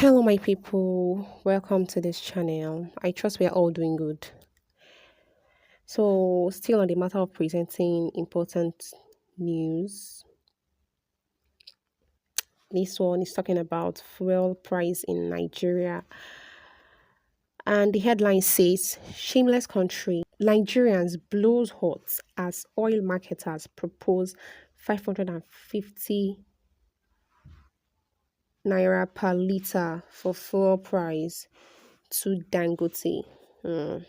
Hello, my people. Welcome to this channel. I trust we are all doing good. So, still on the matter of presenting important news, this one is talking about fuel price in Nigeria. And the headline says, Shameless country, Nigerians blows hot as oil marketers propose 550 naira per liter for fuel price to Dangote. Hmm.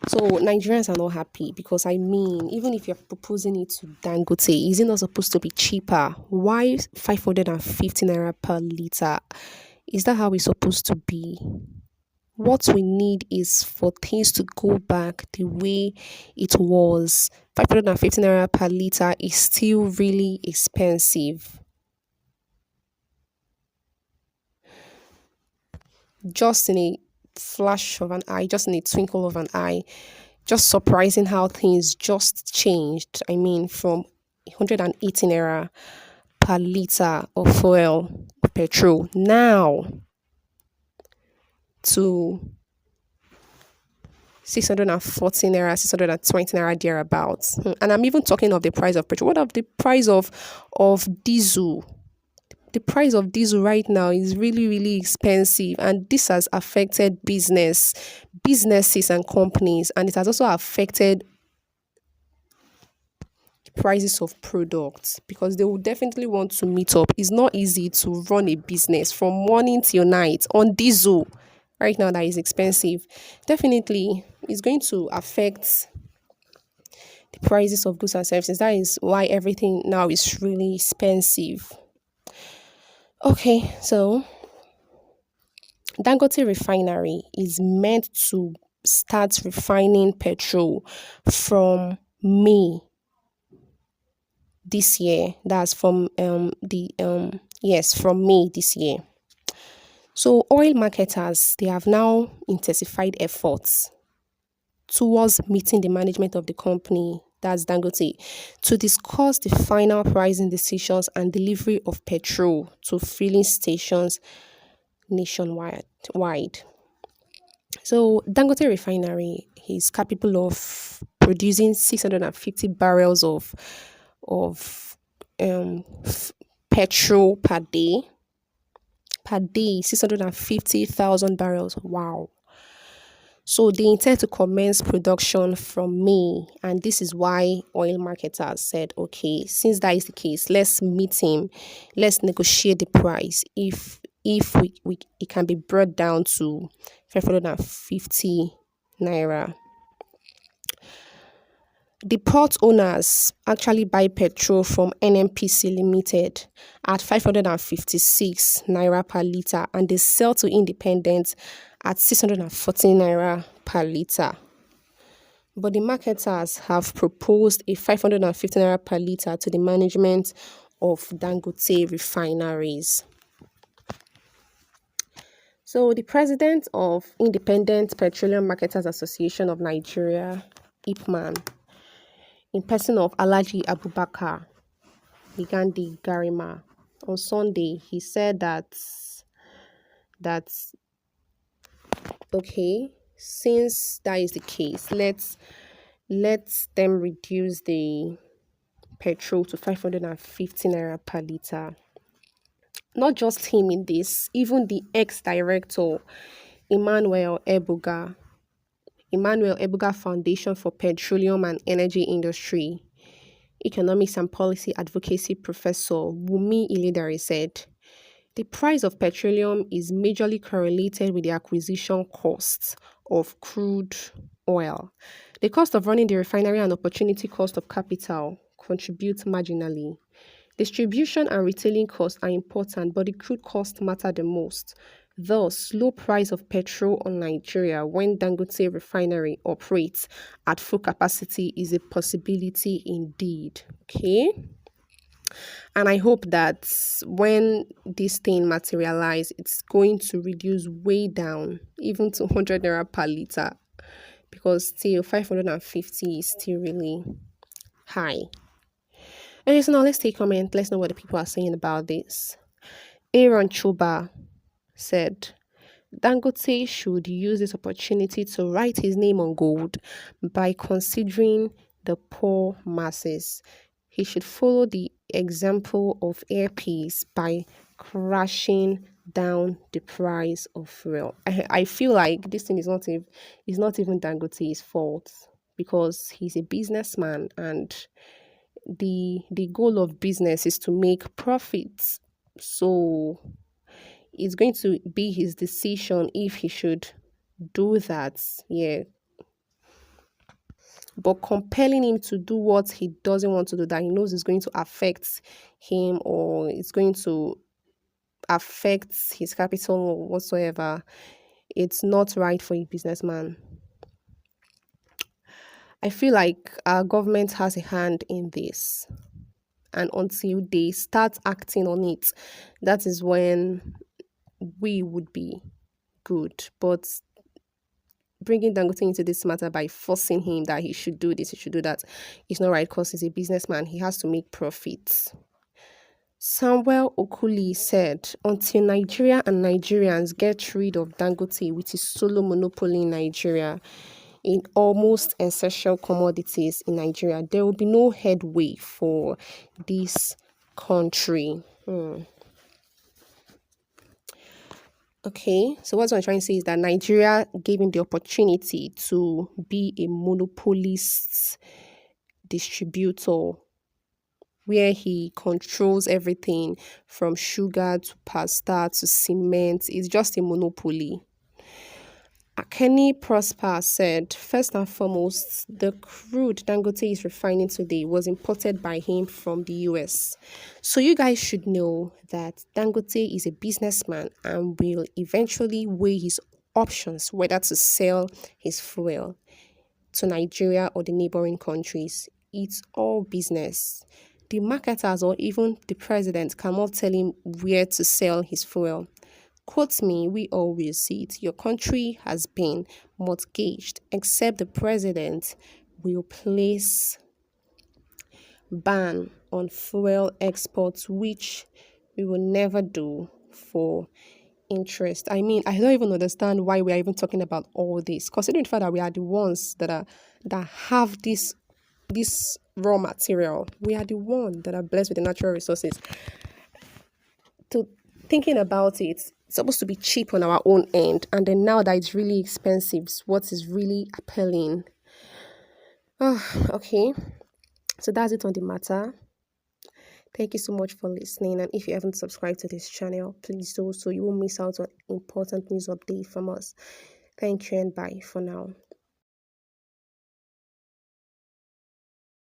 So Nigerians are not happy because even if you're proposing it to Dangote, is it not supposed to be cheaper? Why 550 naira per liter? Is that how it's supposed to be? What we need is for things to go back the way it was. 550 naira per liter is still really expensive. Just in a flash of an eye, just in a twinkle of an eye, just surprising how things just changed. From 180 naira per liter of fuel, petrol, now to 640 naira, 620 naira thereabouts. And I'm even talking of the price of petrol. What of the price of diesel? The price of diesel right now is really, really expensive, and this has affected businesses and companies, and it has also affected prices of products because they will definitely want to meet up. It's not easy to run a business from morning till night on diesel right now that is expensive. Definitely, it's going to affect the prices of goods and services. That is why everything now is really expensive. Okay, so Dangote refinery is meant to start refining petrol from May this year. That's from from May this year. So oil marketers, they have now intensified efforts towards meeting the management of the company, that's Dangote, to discuss the final pricing decisions and delivery of petrol to filling stations nationwide. So Dangote refinery is capable of producing 650 barrels of petrol per day. 650,000 barrels. Wow. So they intend to commence production from May, and this is why oil marketers said, okay, since that is the case, let's meet him, let's negotiate the price. If we it can be brought down to 550 naira. The port owners actually buy petrol from NNPC Limited at 556 naira per liter, and they sell to independents at 614 naira per liter. But the marketers have proposed a 550 naira per liter to the management of Dangote refineries. So the president of Independent Petroleum Marketers Association of Nigeria, IPMAN, in person of Alhaji Abubakar Ligandi Garima, on Sunday, he said that okay, since that is the case, let them reduce the petrol to 550 naira per liter. Not just him in this, even the ex-director Emmanuel Ebuga Foundation for Petroleum and Energy Industry, Economics and Policy Advocacy Professor Wumi Ilidari said, the price of petroleum is majorly correlated with the acquisition costs of crude oil. The cost of running the refinery and opportunity cost of capital contribute marginally. Distribution and retailing costs are important, but the crude costs matter the most. Thus, low price of petrol on Nigeria when Dangote refinery operates at full capacity is a possibility indeed. Okay? And I hope that when this thing materialize, it's going to reduce way down, even to 100 naira per liter, because still 550 is still really high. Okay, so now let's take comment. Let's know what the people are saying about this. Aaron Chuba said, Dangote should use this opportunity to write his name on gold by considering the poor masses. He should follow the example of Air Peace by crashing down the price of fuel. I feel like this thing is not even Dangote's fault because he's a businessman and the goal of business is to make profits. So it's going to be his decision if he should do that. Yeah. But compelling him to do what he doesn't want to do, that he knows is going to affect him or it's going to affect his capital or whatsoever, it's not right for a businessman. I feel like our government has a hand in this. And until they start acting on it, that is when we would be good. But bringing Dangote into this matter by forcing him that he should do this, he should do that, is not right because he's a businessman. He has to make profits. Samuel Okuli said, until Nigeria and Nigerians get rid of Dangote with his solo monopoly in Nigeria, in almost essential commodities in Nigeria, there will be no headway for this country. Okay, so what I'm trying to say is that Nigeria gave him the opportunity to be a monopolist distributor where he controls everything from sugar to pasta to cement. It's just a monopoly. Kenny Prosper said, first and foremost, the crude Dangote is refining today was imported by him from the US. So you guys should know that Dangote is a businessman and will eventually weigh his options whether to sell his fuel to Nigeria or the neighboring countries. It's all business. The marketers or even the president cannot tell him where to sell his fuel. Quote me, we all will see it. Your country has been mortgaged, except the president will place ban on fuel exports, which we will never do for interest. I mean, I don't even understand why we are even talking about all this, considering the fact that we are the ones that have this raw material. We are the ones that are blessed with the natural resources. To thinking about it, it's supposed to be cheap on our own end, and then now that it's really expensive, what is really appealing. Okay, so that's it on the matter. Thank you so much for listening, and if you haven't subscribed to this channel, please do so you won't miss out on important news update from us. Thank you and bye for now.